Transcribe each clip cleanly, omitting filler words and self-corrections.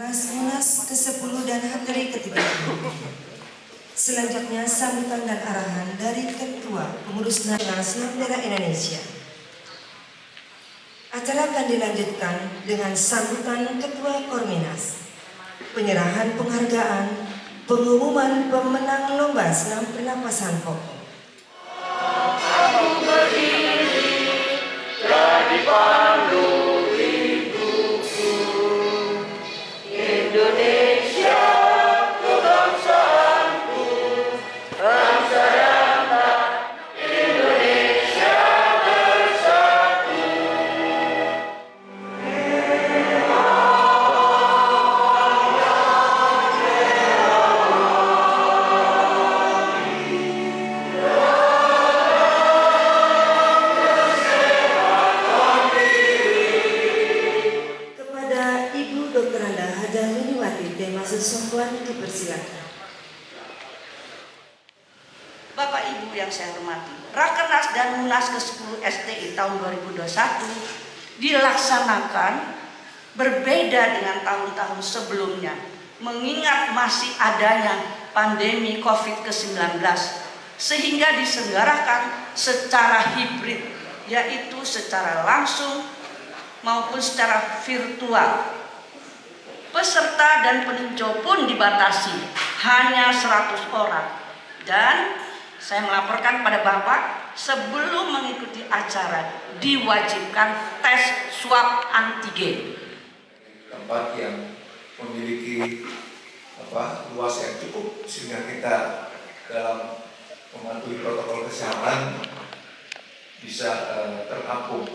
Munas ke-10 dan HTRI ke-30. Selanjutnya sambutan dan arahan dari Ketua Pengurus Nasional Senam Daerah Indonesia. Acara akan dilanjutkan dengan sambutan Ketua Korminas, penyerahan penghargaan, pengumuman pemenang lomba senam pernapasan pokok. Dipersilakan. Bapak Ibu yang saya hormati, Rakernas dan Munas ke-10 STI tahun 2021 dilaksanakan berbeda dengan tahun-tahun sebelumnya, mengingat masih adanya pandemi COVID-19, sehingga diselenggarakan secara hibrid, yaitu secara langsung maupun secara virtual. Peserta dan peninjau pun dibatasi hanya 100 orang. Dan saya melaporkan pada Bapak, sebelum mengikuti acara diwajibkan tes swab antigen. Tempat yang memiliki luas yang cukup sehingga kita dalam mematuhi protokol kesehatan bisa terapung.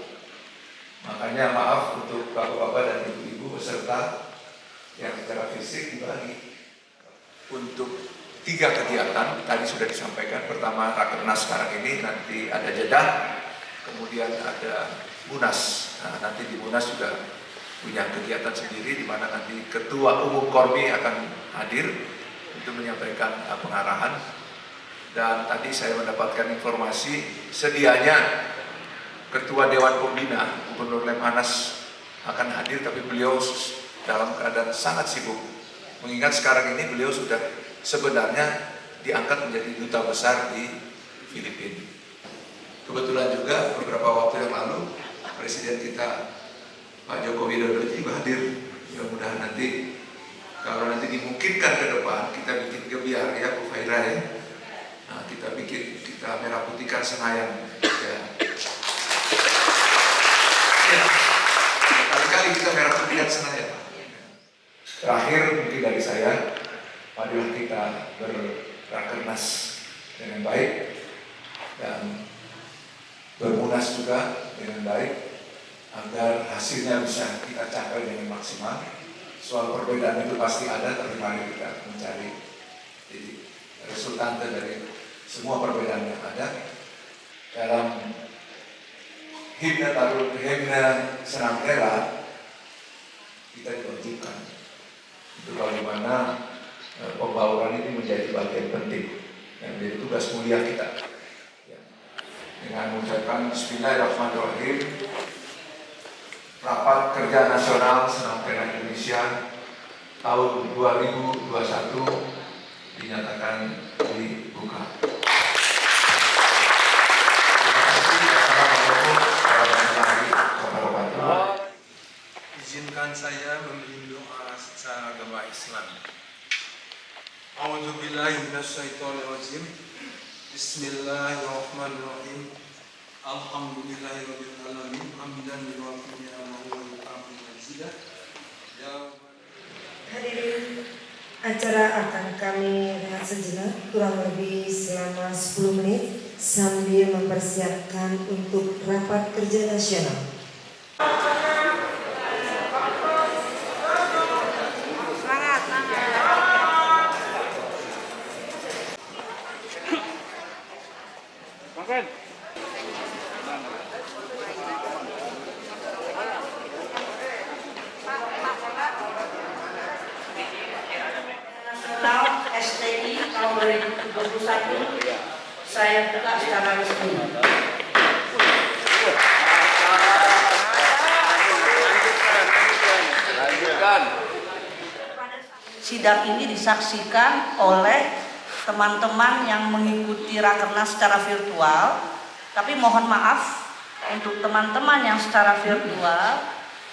Makanya maaf untuk bapak-bapak dan ibu-ibu peserta yang secara fisik dibagi untuk 3 kegiatan. Tadi sudah disampaikan, pertama Rakernas sekarang ini, nanti ada jeda, kemudian ada Munas. Nah, nanti di Munas juga punya kegiatan sendiri di mana nanti Ketua Umum Kormi akan hadir untuk menyampaikan pengarahan. Dan tadi saya mendapatkan informasi sedianya Ketua Dewan Pembina Gubernur Lemhanas akan hadir, tapi beliau dalam keadaan sangat sibuk, mengingat sekarang ini beliau sudah sebenarnya diangkat menjadi duta besar di Filipina. Kebetulan juga beberapa waktu yang lalu Presiden kita Pak Joko Widodo juga hadir. Mudah-mudahan nanti kalau nanti dimungkinkan ke depan kita bikin gebiar ya Bu Faira ya. Nah, kita merah putihkan Senayan ya. Kali-kali kita merah putihkan Senayan. Terakhir mungkin dari saya, marilah kita berrakernas dengan baik dan bermunas juga dengan baik agar hasilnya bisa kita capai dengan maksimal. Soal perbedaan itu pasti ada, tapi mari kita mencari resultante dari semua perbedaan yang ada. Dalam himne Senam Daerah kita diwajibkan itu bagaimana pembauran ini menjadi bagian penting yang menjadi tugas mulia kita. Ya. Dengan mengucapkan Bismillahirrahmanirrahim, Rapat Kerja Nasional Senam Daerah Indonesia tahun 2021 dinyatakan dibuka. Izinkan saya memimpin doa secara agama Islam. A'udzubillahi minasyaitonirrajim. Bismillahirrahmanirrahim. Alhamdulillahirabbil alamin. Hamdan lillahi ni'amahu wa ta'ala mazidah. Hadirin, acara akan kami rehat sejenak kurang lebih selama 10 menit sambil mempersiapkan untuk rapat kerja nasional. STI tahun 2021 saya buka secara resmi. Lanjutkan. sidang ini disaksikan oleh teman-teman yang mengikuti Rakernas secara virtual. Tapi mohon maaf untuk teman-teman yang secara virtual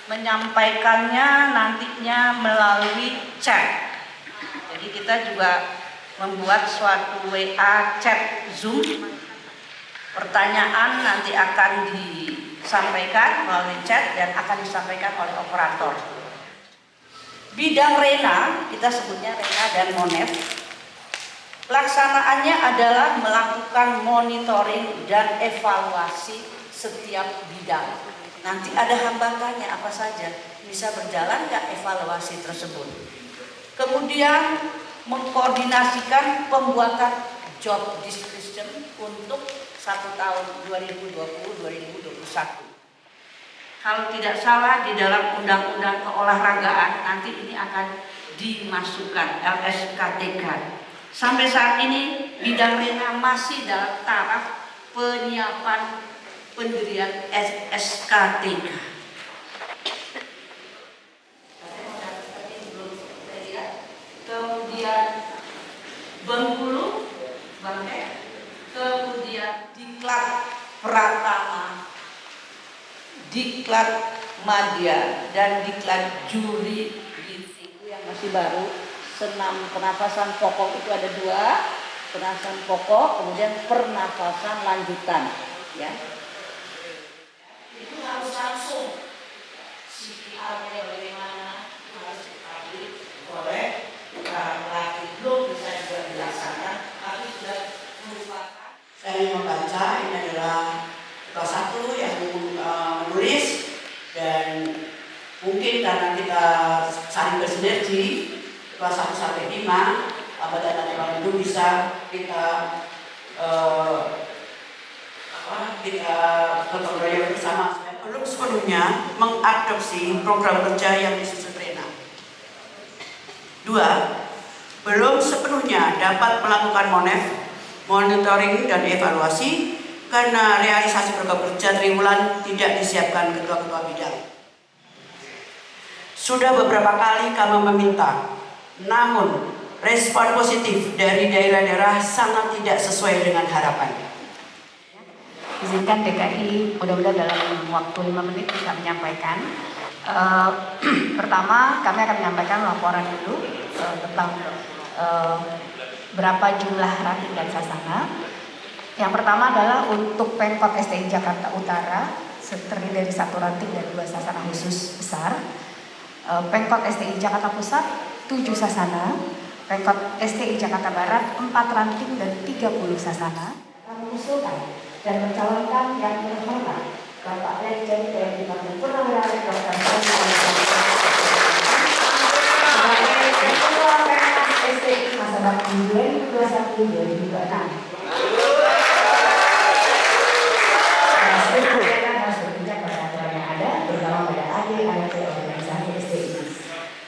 menyampaikannya nantinya melalui chat. Jadi kita juga membuat suatu WA chat Zoom. Pertanyaan nanti akan disampaikan melalui chat dan akan disampaikan oleh operator. Bidang RENA, kita sebutnya RENA dan MONEF. Pelaksanaannya adalah melakukan monitoring dan evaluasi setiap bidang. Nanti ada hambatannya apa saja, bisa berjalan nggak evaluasi tersebut. Kemudian mengkoordinasikan pembuatan job description untuk 1 tahun 2020-2021. Kalau tidak salah di dalam undang-undang keolahragaan nanti ini akan dimasukkan LSKTK. Sampai saat ini bidang RENA masih dalam taraf penyiapan pendirian SKTK. Kemudian Bengkulu, Bangke, kemudian Diklat Pratama, Diklat Madya, dan Diklat Juri itu yang masih baru. Senam pernafasan pokok itu ada 2, pernafasan pokok, kemudian pernafasan lanjutan, ya. Itu harus langsung CPR-nya bagaimana harus diketahui oleh pelatih, belum bisa juga dilaksanakan, tapi sudah merupakan. Saya membaca, ini adalah kelas 1 yang menulis, dan mungkin karena kita saling bersinergi kelas 1 sampai 5, dan nanti itu bisa kita gotong royong bersama. Belum sepenuhnya mengadopsi program kerja yang disusun RENA. 2, belum sepenuhnya dapat melakukan MONEF, monitoring dan evaluasi, karena realisasi program kerja triwulan tidak disiapkan ketua-ketua bidang. Sudah beberapa kali kami meminta, namun respon positif dari daerah-daerah sangat tidak sesuai dengan harapan. Izinkan DKI mudah-mudahan dalam waktu 5 menit bisa menyampaikan. Pertama, kami akan menyampaikan laporan dulu tentang berapa jumlah ranting dan sasana. Yang pertama adalah untuk Pemkot STI Jakarta Utara, terdiri dari 1 ranting dan 2 sasana khusus besar. Pemkot STI Jakarta Pusat 7 sasana, Pemkot STI Jakarta Barat 4 ranting dan 30 sasana. Kami mengusulkan dan mencalonkan yang terhormat Bapak Lejen TNI Martin Purnawirawan Dr. sebagai Ketua Pemkot STI masa bakti 2021-2026. Harus berpijak pada aturan yang ada, terutama pada AD/ART organisasi STI.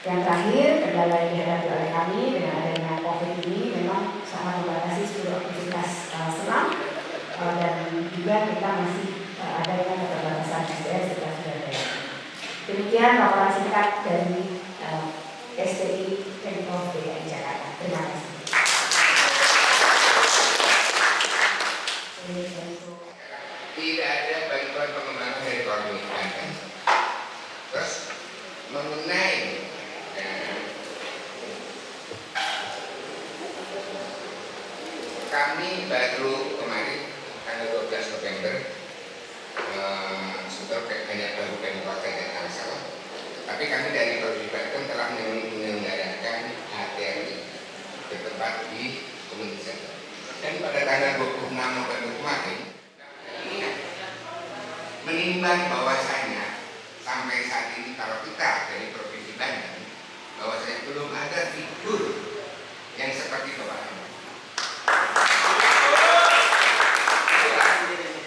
Yang terakhir, kendala yang dihadapi oleh kami dengan adanya COVID ini memang sangat membatasi seluruh aktivitas senam, dan juga kita masih ada dengan keterbatasan SDM setelah sudah ada. Demikian laporan singkat dari STI Pemprov DKI Jakarta. Terima kasih. Tidak ada bantuan pengembangan dari koordinasi. Terus mengenai kami baru kemarin tanggal 12 November sudah hanya baru Pemkot saja kalau salah. Tapi kami dari Prodi Banten telah menyelenggarakan HTRI bertempat di Kementerian. Dan pada tanggal 26 November kemarin menimbang bahwasanya sampai saat ini kalau kita dari Provinsi Banten bahwasanya belum ada figur yang seperti Bapak ini.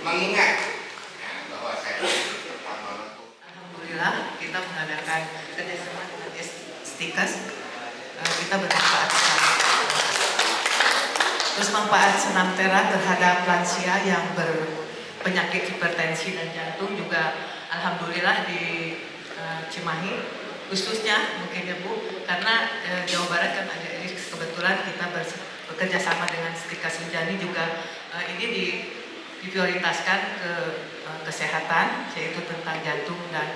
Mengingat bahwasanya alhamdulillah kita mengadakan kerjasama dengan Stikes, kita bermanfaat sekali. Terus manfaat senam tera terhadap lansia yang berpenyakit hipertensi dan jantung juga alhamdulillah di Cimahi khususnya mungkin ya Bu, karena Jawa Barat kan ada ini kebetulan kita bekerja sama dengan Stika Sinjani juga ini diprioritaskan ke kesehatan, yaitu tentang jantung dan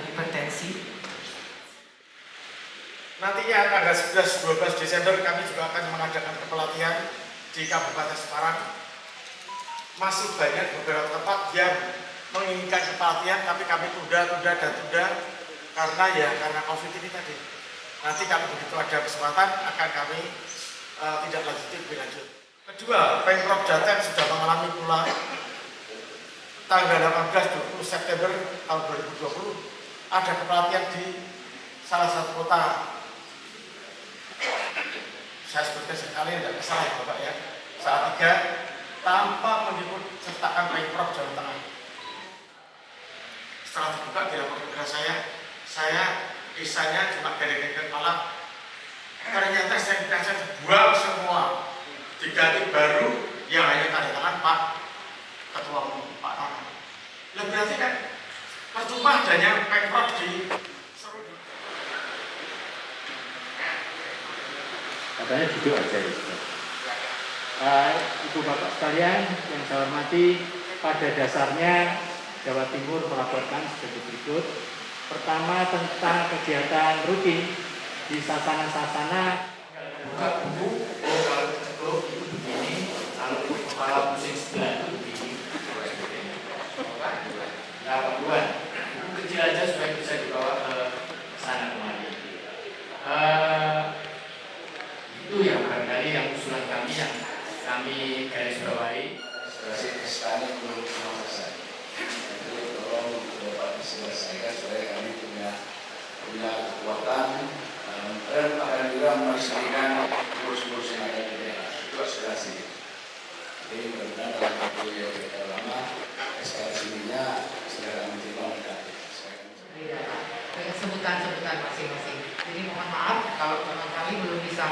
hipertensi. Nantinya tanggal 11-12 Desember kami juga akan mengadakan kepelatihan di Kabupaten Semarang. Masih banyak beberapa tempat yang menginginkan kepelatihan, tapi kami tunda karena COVID ini tadi. Nanti kalau begitu ada kesempatan akan kami tidak lanjuti lebih lanjut. Kedua, Pemprov Jateng sudah mengalami pula tanggal 18-20 September tahun 2020 ada kepelatihan di salah satu kota. Saya sebutkan sekali tidak salah ya Bapak ya. Salatiga tanpa mengikut sertakan Pemprov Jawa Tengah. Setelah dibuka di laporan kerja saya desanya cuma gede-gede malam. Ternyata saya dibuang semua, diganti baru yang hanya tanda tangan Pak Ketua Umum Pak Rana. Lah berarti kan percuma adanya Pemprov di seluruh. Katanya duduk aja ya. Ibu Bapak sekalian yang saya hormati, pada dasarnya Jawa Timur melaporkan sebagai berikut. Pertama, tentang kegiatan rutin di sasana-sasana. Buka buku, kalau ketuk itu begini, kalau kepala pusing sebelah itu begini. Nah, buat buku kecil aja supaya bisa dibawa ke sana kemari. Itu ya barangkali yang usulan kami yang kami garis bawahi. Istana belum selesai. Jadi tolong dapat diselesaikan supaya kami punya kekuatan dan akan juga menyelesaikan kursus-kursus yang ada di daerah. Itu aspirasi. Jadi mudah-mudahan dalam waktu yang lama eskalasinya segera diterima oleh kami. Dengan sebutan-sebutan masing-masing. Jadi mohon maaf kalau memang kami belum bisa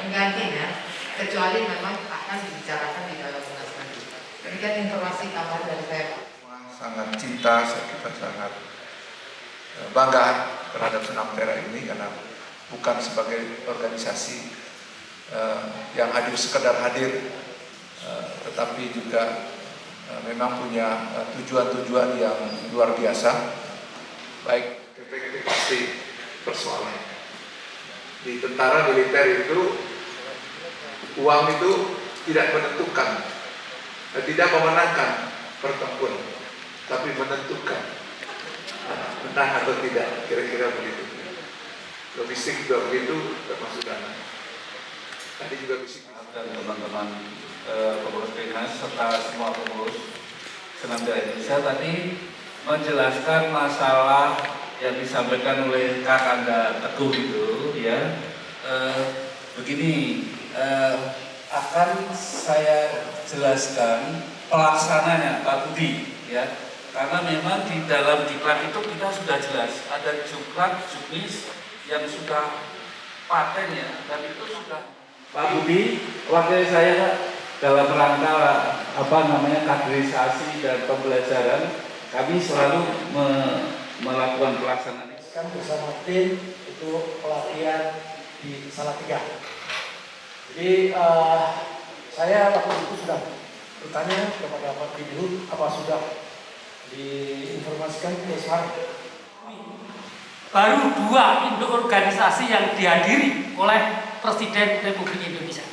menggantinya, kecuali memang akan dibicarakan di dalam munas nanti. Demikian informasi tambahan dari saya, Pak. Sangat cinta, kita sangat bangga terhadap Senam Tera ini karena bukan sebagai organisasi yang hadir sekedar hadir, tetapi juga memang punya tujuan-tujuan yang luar biasa. Baik, pasti persoalan di tentara militer itu uang itu tidak menentukan, tidak memenangkan pertempuran, tapi menentukan menang atau tidak, kira-kira begitu. Logistik juga begitu, termasuk dana. Tadi juga bisik dan teman-teman pengurus dinas serta semua pengurus Senam Tera Indonesia tadi menjelaskan masalah yang disampaikan oleh Kak Anda Teguh itu ya. Begini, akan saya jelaskan pelaksananya Pak Budi ya, karena memang di dalam diklat itu kita sudah jelas ada juklat juknis yang sudah paten ya, dan itu sudah Pak Budi wakil saya dalam rangka kaderisasi dan pembelajaran kami selalu melakukan pelaksanaan Kan bersama tim itu pelatihan di Salatiga. Jadi saya waktu itu sudah bertanya kepada Pak Dirut apa sudah diinformasikan ke Semarang. Baru 2 induk organisasi yang dihadiri oleh Presiden Republik Indonesia,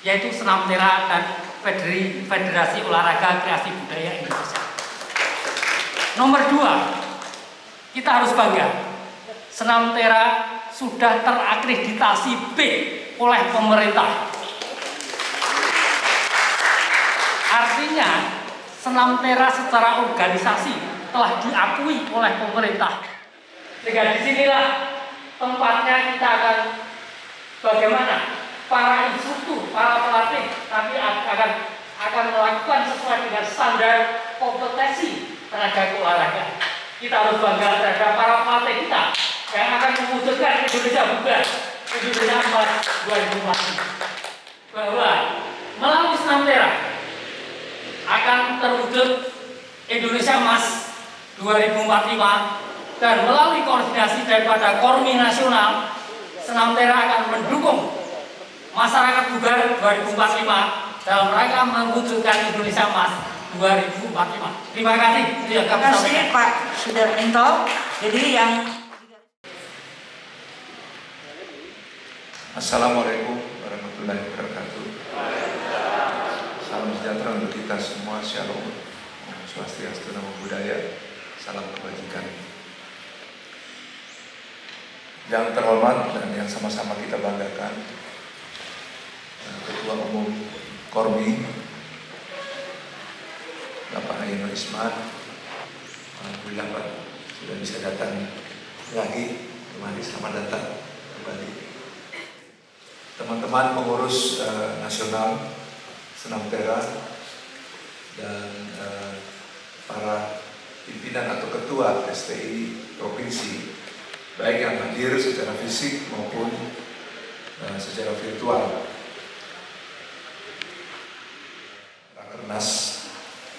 yaitu Senam Tera dan Federasi Olahraga Kreasi Budaya Indonesia. Nomor 2, kita harus bangga. Senam Tera sudah terakreditasi B oleh pemerintah. Artinya, Senam Tera secara organisasi telah diakui oleh pemerintah. Sehingga disinilah tempatnya kita akan bagaimana para instruktur, para pelatih nanti akan melakukan sesuai dengan standar kompetensi tenaga olahraga. Kita harus bangga terhadap para pelatih kita yang akan mewujudkan Indonesia bugar, Indonesia emas 2040. Bahwa melalui Senam Tera akan terwujud Indonesia emas 2045 dan melalui koordinasi daripada Kormi Nasional, Senam Tera akan mendukung masyarakat Bugar 2045 dalam rangka mewujudkan Indonesia Emas 2045. Terima kasih. Terima kasih Pak Sudarminto. Jadi yang Assalamualaikum warahmatullahi wabarakatuh. Salam sejahtera untuk kita semua. Shalom. Om Swastiastu, Namo Buddhaya. Salam kebajikan. Yang terhormat dan yang sama-sama kita banggakan, Ketua Umum Kormi, Bapak Hayono Isman. Alhamdulillah Pak sudah bisa datang lagi kembali. Selamat datang kembali. Teman-teman pengurus nasional Senam Tera dan para pimpinan atau ketua STI provinsi, baik yang hadir secara fisik maupun secara virtual. Rakernas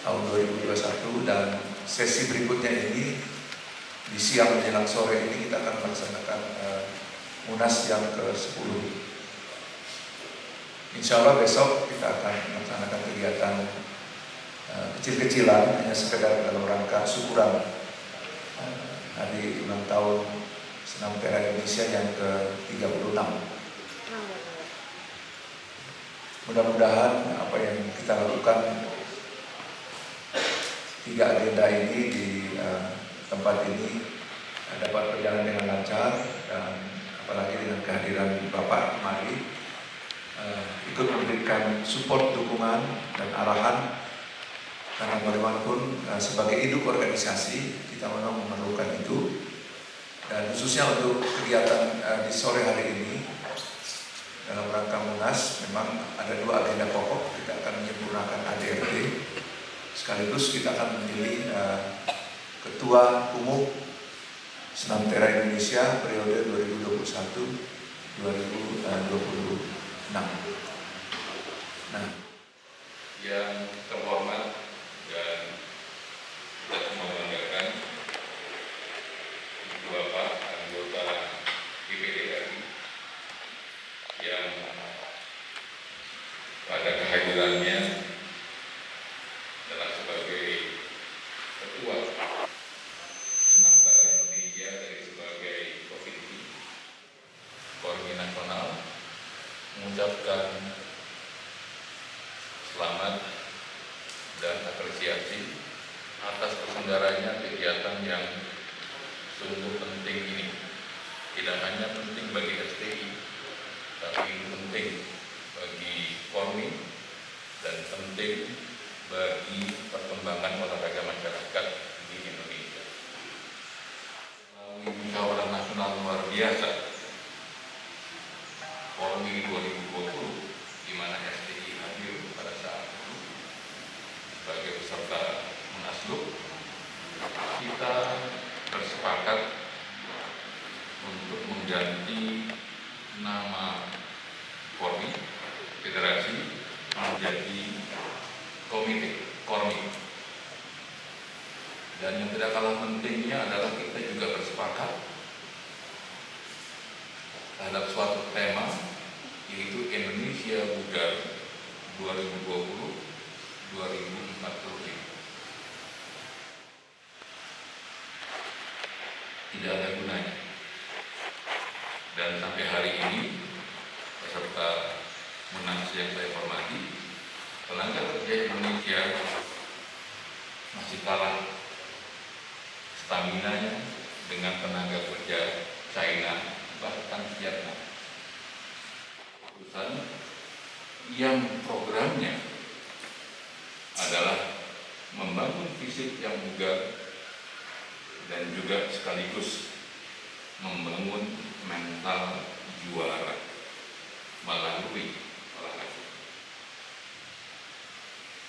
tahun 2021 dan sesi berikutnya ini di siang menjelang sore ini kita akan melaksanakan Munas yang ke-10. Insya Allah besok kita akan melaksanakan kegiatan kecil-kecilan, hanya sekedar dalam rangka syukuran hari ulang tahun Senam Tera Indonesia yang ke-36. Mudah-mudahan apa yang kita lakukan 3 agenda ini di tempat ini dapat berjalan dengan lancar, dan apalagi dengan kehadiran Bapak Mari ikut memberikan support, dukungan, dan arahan, karena bagaimanapun sebagai induk organisasi kita memang memerlukan itu. Dan khususnya untuk kegiatan di sore hari ini dalam rangka Munas memang ada 2 agenda pokok. Kita akan menyempurnakan ADRT, sekaligus kita akan memilih Ketua Umum Senam Tera Indonesia periode 2021-2026. Nah, yang terhormat dan kita semua banggakan, Bapak anggota DPD RI yang pada kehadirannya adalah sebagai ketua Senam Tera Indonesia dari sebagai provinsi, Kormi Nasional, mengucapkan selamat dan apresiasi atas terselenggaranya kegiatan yang sungguh penting ini. Tidak hanya penting bagi STI, tapi penting bagi Kormi dan penting bagi perkembangan olahraga masyarakat di Indonesia. Melalui musyawarah nasional luar biasa Kormi 2020, di mana STI hadir pada saat itu sebagai peserta Munaslup, kita bersepakat untuk mengganti nama Kormi Federasi menjadi Komite Kormi. Dan yang tidak kalah pentingnya adalah kita juga bersepakat terhadap suatu tema, yaitu Indonesia Bugar 2020-2045. Tidak ada gunanya. Dan sampai hari ini, peserta Munas yang saya hormati, tenaga kerja Indonesia masih kalah staminanya dengan tenaga kerja China, bahkan Vietnam. Perusahaan yang programnya adalah membangun fisik yang bugar dan juga sekaligus membangun mental juara melalui olahraga.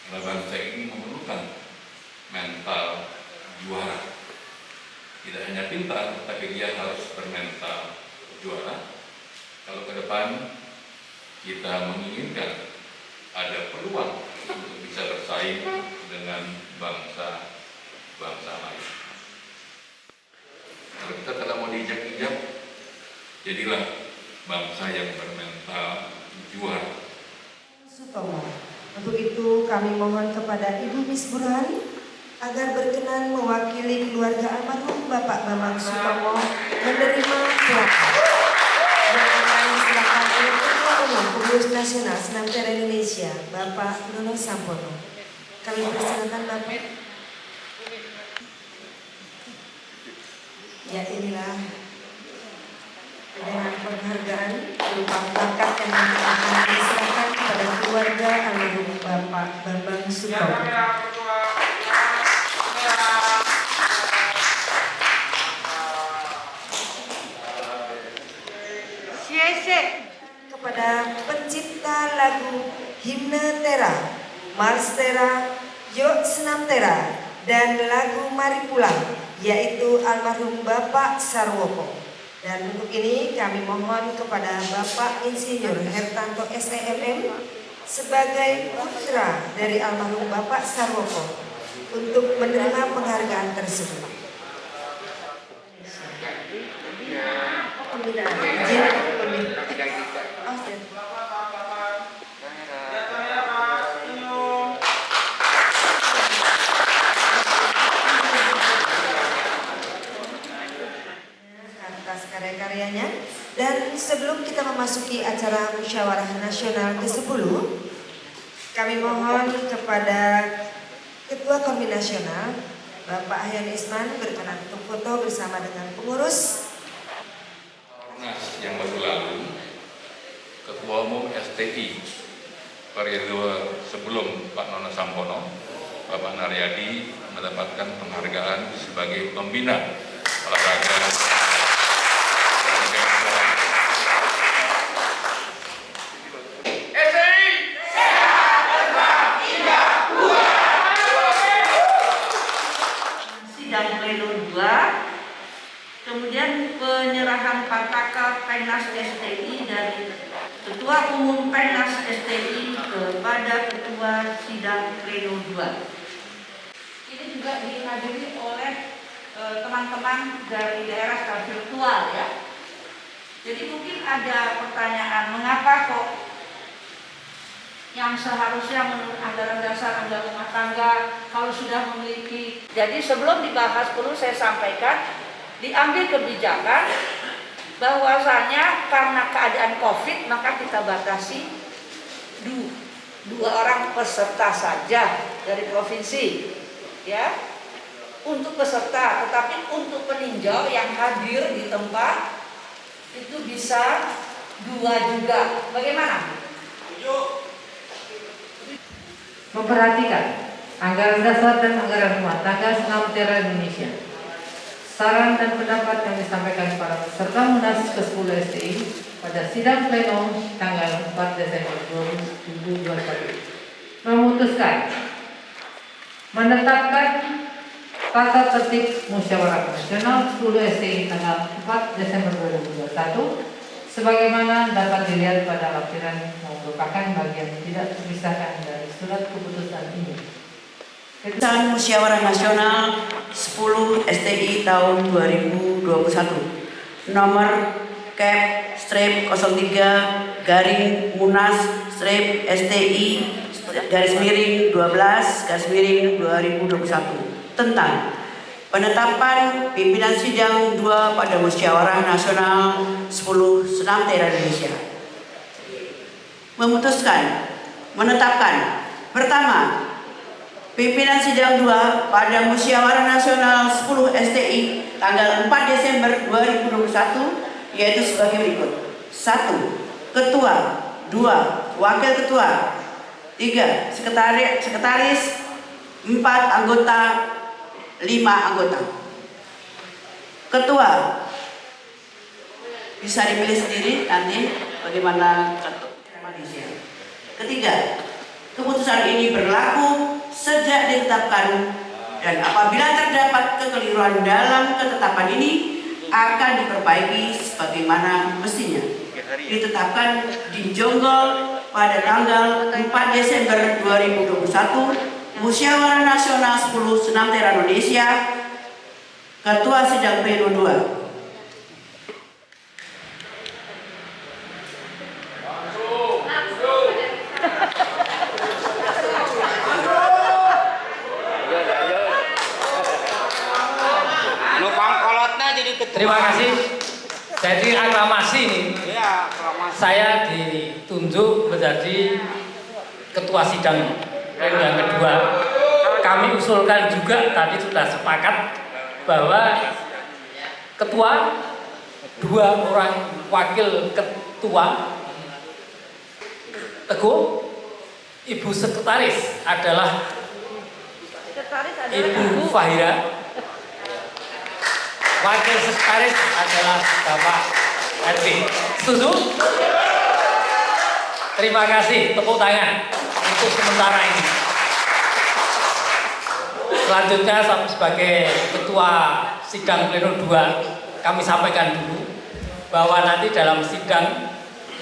Karena bangsa ini memerlukan mental juara. Tidak hanya pintar, tapi dia harus bermental juara. Kalau ke depan kita menginginkan ada peluang untuk bisa bersaing dengan bangsa-bangsa lain. Jadilah bangsa yang bermental juara. Sutomo. Untuk itu kami mohon kepada Ibu Miss Burhan agar berkenan mewakili keluarga almarhum Bapak Bambang Sutomo menerima plakat. Dan akan disilakan oleh Ketua Umum Pengurus Nasional Senam Tera Indonesia, Bapak Nono Sampono. Kami persilakan Bapak. Ya, inilah dengan penghargaan berupa plakat yang akan diserahkan kepada keluarga almarhum Bapak Bambang Sutomo. Kepada pencipta lagu Himne Tera, Mars Tera, Yok Senam Tera, dan lagu Mari Pulang, yaitu almarhum Bapak Sarwoko. Dan untuk ini kami mohon kepada Bapak Insinyur Hertanto SEMM sebagai putra dari almarhum Bapak Sarwoko untuk menerima penghargaan tersebut. Atas karya-karyanya. Dan sebelum kita memasuki acara musyawarah nasional ke-10, kami mohon kepada Ketua Komite Nasional Bapak Ahyan Isman berkenan untuk foto bersama dengan pengurus. Yang baru lalu, Ketua Umum STI periode sebelum Pak Nono Sampono, Bapak Naryadi mendapatkan penghargaan sebagai pembina olahraga. Sidang pleno 2. Kemudian penyerahan Pataka Pengnas STI dari Ketua Umum Pengnas STI kepada Ketua Sidang Pleno 2. Ini juga dihadiri oleh teman-teman dari daerah secara virtual ya. Jadi mungkin ada pertanyaan, mengapa kok yang seharusnya menurut anggaran dasar anggaran rumah tangga kalau sudah memiliki. Jadi sebelum dibahas perlu saya sampaikan, diambil kebijakan bahwasanya karena keadaan COVID maka kita batasi dua orang peserta saja dari provinsi ya untuk peserta, tetapi untuk peninjau yang hadir di tempat itu bisa 2 juga. Bagaimana? Memperhatikan anggaran dasar dan anggaran rumah tangga Senam Tera Indonesia. Saran dan pendapat yang disampaikan para peserta Munas ke-10 STI pada sidang pleno tanggal 4 Desember 2021 memutuskan menetapkan tata tertib musyawarah nasional 10 STI tanggal 4 Desember 2021 sebagaimana dapat dilihat pada lampiran yang merupakan bagian tidak terpisahkan dari surat keputusan ini. Keputusan Musyawarah Nasional 10 STI tahun 2021 nomor Cap strip 03 garing Munas strip STI garis miring 12 garis miring 2021 tentang penetapan pimpinan sidang 2 pada Musyawarah Nasional 10 Senam Tera Indonesia. Memutuskan menetapkan pertama, pimpinan sidang 2 pada Musyawarah Nasional 10 STI tanggal 4 Desember 2021 yaitu sebagai berikut. 1. Ketua, 2. Wakil Ketua, 3. Sekretaris, 4 anggota, 5 anggota. Ketua bisa dipilih sendiri nanti bagaimana Malaysia. Ketiga, keputusan ini berlaku sejak ditetapkan dan apabila terdapat kekeliruan dalam ketetapan ini akan diperbaiki sebagaimana mestinya. Ditetapkan di Jonggol pada tanggal 4 Desember 2021 Musyawarah Nasional 10 Senam Tera Indonesia Ketua Sidang Pleno 2. Lupang kolotnya jadi ketua. Terima kasih. Jadi aklamasi ini, Iya, aklamasi. saya ditunjuk menjadi ketua sidang yang kedua. Kami usulkan juga tadi sudah sepakat bahwa ketua, 2 orang wakil ketua, Teguh, Ibu Sekretaris adalah Ibu Fahira, Wakil Sekretaris adalah Bapak Edwin. Setuju? Terima kasih, tepuk tangan untuk sementara ini. Selanjutnya sebagai Ketua Sidang Pleno 2, kami sampaikan dulu bahwa nanti dalam sidang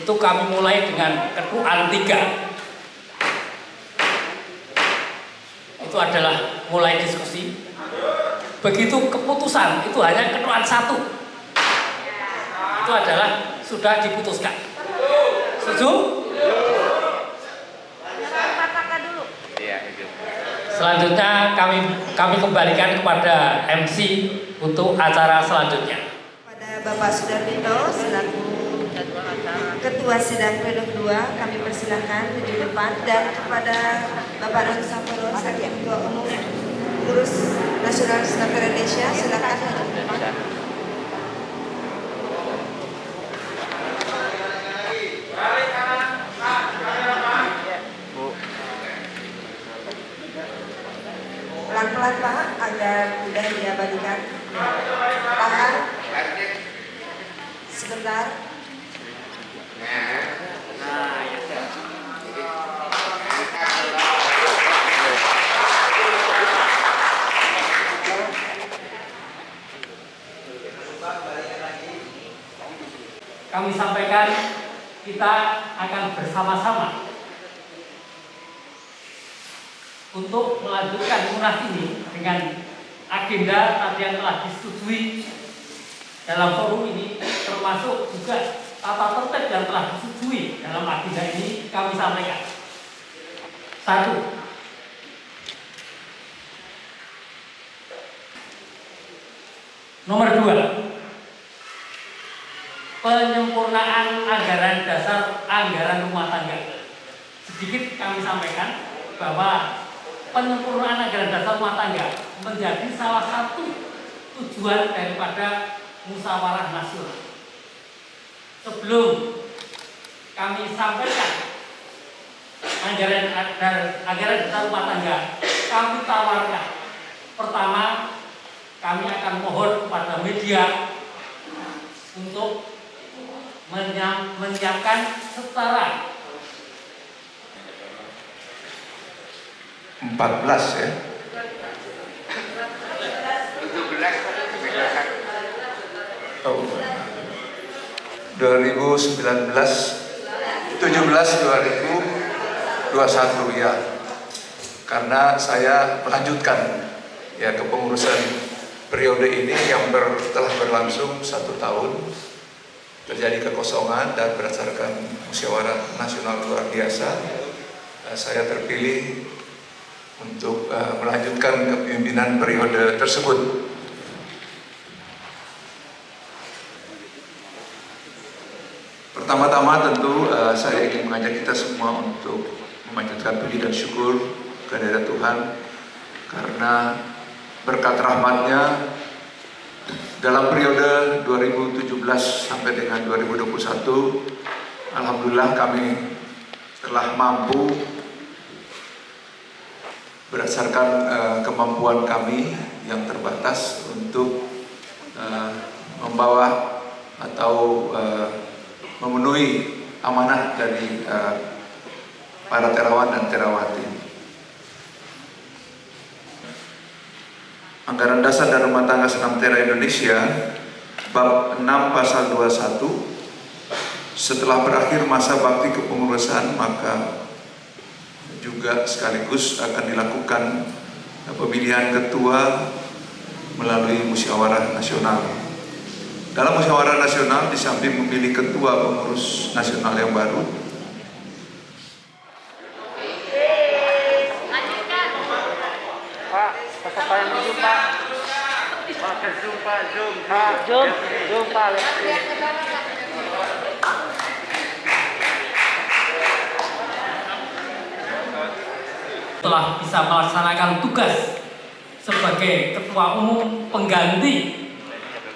itu kami mulai dengan ketuaan 3. Itu adalah mulai diskusi. Begitu keputusan itu hanya ketuaan 1. Itu adalah sudah diputuskan. Setuju? Selanjutnya kami kembalikan kepada MC untuk acara selanjutnya. Pada Bapak Sudarmito selaku Ketua Sidang Pleno 2 kami persilahkan menuju depan, dan kepada Bapak Nur Samporo selaku Ketua Umum Pengurus Nasional Senam Indonesia silakan menuju depan. Pelan-pelan Pak, agar mudah diabadikan. Tahan. Sebentar. Kami sampaikan kita akan bersama-sama untuk melanjutkan munas ini dengan agenda tadi yang telah disetujui dalam forum ini, termasuk juga tata tertib yang telah disetujui dalam agenda ini kami sampaikan. 1. Nomor 2, penyempurnaan anggaran dasar anggaran rumah tangga. Sedikit kami sampaikan bahwa penyempurnaan anggaran dasar rumah tangga menjadi salah satu tujuan daripada musyawarah nasional. Sebelum kami sampaikan anggaran dasar rumah tangga, kami tawarkan. Pertama, kami akan mohon kepada media untuk menyiapkan secara 14 ya. 2019 17 2021 ya. Karena saya melanjutkan ya kepengurusan periode ini yang telah berlangsung 1 tahun. Terjadi kekosongan dan berdasarkan musyawarah nasional luar biasa, saya terpilih untuk melanjutkan kepemimpinan periode tersebut. Pertama-tama tentu saya ingin mengajak kita semua untuk memanjatkan puji dan syukur kehadirat Tuhan karena berkat rahmat-Nya dalam periode 2017 sampai dengan 2021, alhamdulillah kami telah mampu berdasarkan kemampuan kami yang terbatas untuk membawa atau memenuhi amanah dari para terawan dan terawati. Anggaran Dasar dan Rumah Tangga Senam Tera Indonesia bab 6 pasal 21, setelah berakhir masa bakti kepengurusan maka juga sekaligus akan dilakukan pemilihan ketua melalui musyawarah nasional. Dalam musyawarah nasional di samping memilih ketua pengurus nasional yang baru, Pak, peserta yang 7 Pak. Telah bisa melaksanakan tugas sebagai ketua umum pengganti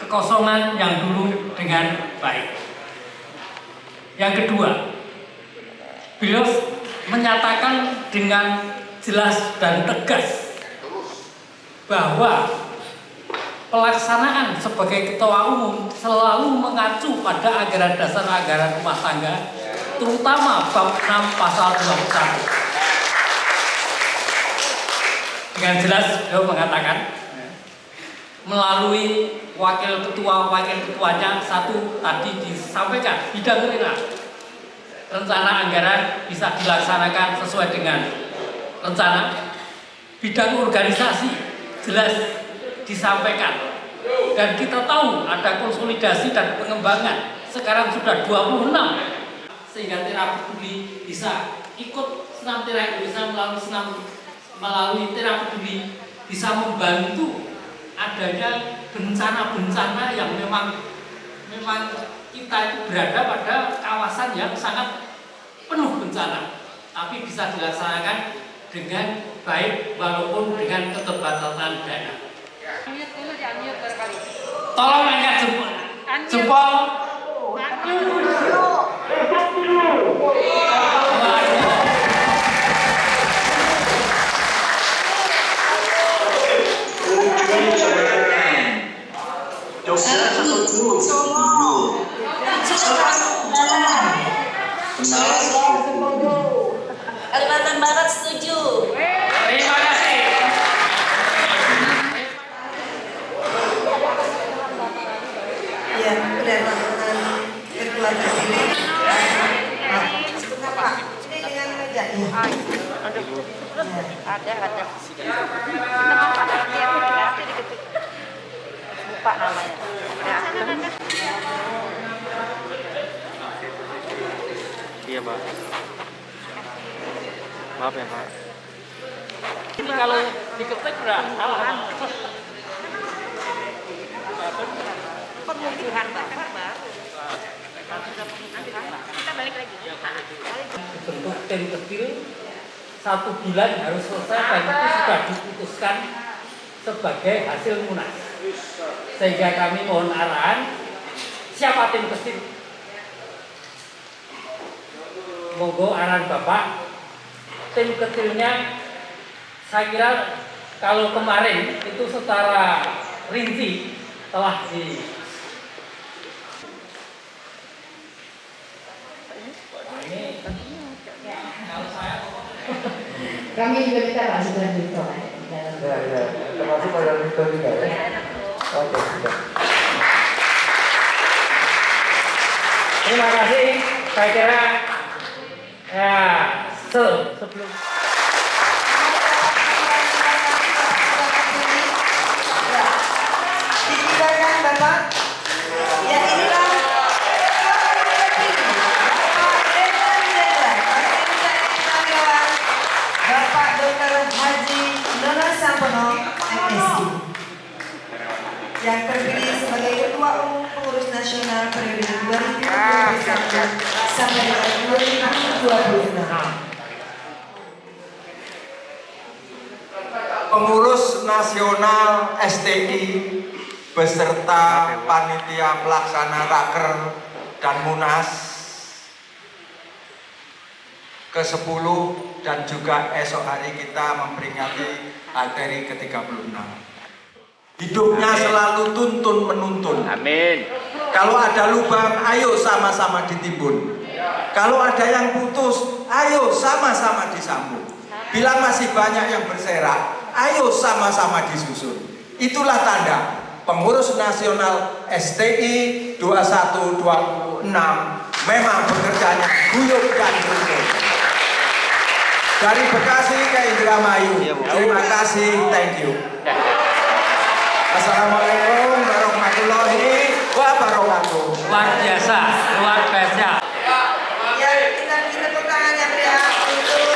kekosongan yang dulu dengan baik. Yang kedua, beliau menyatakan dengan jelas dan tegas bahwa pelaksanaan sebagai ketua umum selalu mengacu pada anggaran dasar anggaran rumah tangga, terutama bab 6 pasal 21. Dengan jelas beliau mengatakan melalui wakil ketuanya satu tadi disampaikan bidang rencana anggaran bisa dilaksanakan sesuai dengan rencana, bidang organisasi jelas disampaikan, dan kita tahu ada konsolidasi dan pengembangan sekarang sudah 26, sehingga Tera Peduli bisa ikut senam Tera Indonesia melalui Tera Peduli bisa membantu adanya bencana-bencana yang memang kita itu berada pada kawasan yang sangat penuh bencana, tapi bisa dilaksanakan dengan baik walaupun dengan keterbatasan dana. Tolong angkat jempol. Kalimantan Barat setuju. Terima kasih. Ya, kedatangan ketua terpilih. Sebentar Pak, ini dengan meja ya. Ada. Lupa namanya. Iya, Pak. Maaf ya, Pak. Ini kalau diketik udah salah. Pengukuhan Bapak baru. Kita balik lagi. Bentuk tim kecil 1 bulan harus selesai dan itu sudah diputuskan sebagai hasil munas. Sehingga kami mohon arahan siapa tim kecil. Monggo arahan Bapak. Tim kecilnya saya kira kalau kemarin itu secara rinci telah Kami juga minta Pak Sudarjito. Ya, termasuk Pak Sudarjito juga ya. Oke, sudah. Terima kasih. Saya kira ya sebelum Ditibakan Bapak. Ya inilah Bapak Dr. Haji Nono Sampono, MSc, yang terpilih sebagai Ketua Umum Pengurus Nasional periode 2021 sampai 2026. Pengurus Nasional STI beserta panitia pelaksana Raker dan Munas ke-10 dan juga esok hari kita memperingati HTRI ke-36. Hidupnya selalu tuntun menuntun. Amin. Kalau ada lubang, ayo sama-sama ditimbun. Kalau ada yang putus, ayo sama-sama disambung. Bila masih banyak yang berserak, ayo sama-sama disusun. Itulah tanda pengurus nasional STI 2126 memang bekerjanya guyup dan rukun. Dari Bekasi ke Indramayu. Terima kasih, thank you. Assalamualaikum warahmatullahi wabarakatuh. luar biasa. Ya, kita tepuk tangan ya Pria untuk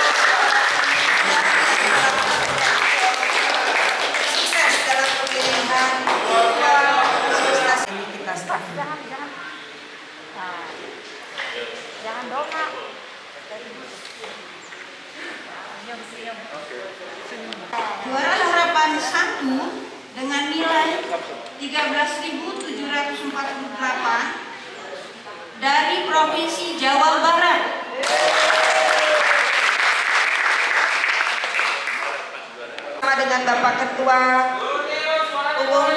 sukses dalam pemilihan Juara Harapan 1 dengan nilai 13.748 dari Provinsi Jawa Barat. Sama dengan Bapak Ketua Umum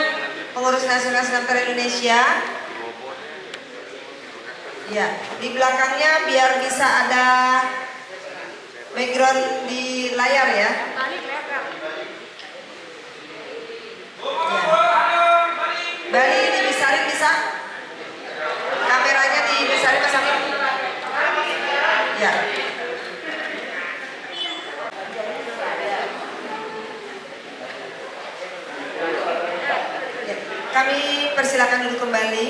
Pengurus Nasional Senam-Tera Indonesia. Ya, di belakangnya biar bisa ada background di layar ya. Bali dibesarin bisa? Kameranya dibesarin Mas Amin? Ya. Kami persilakan dulu kembali.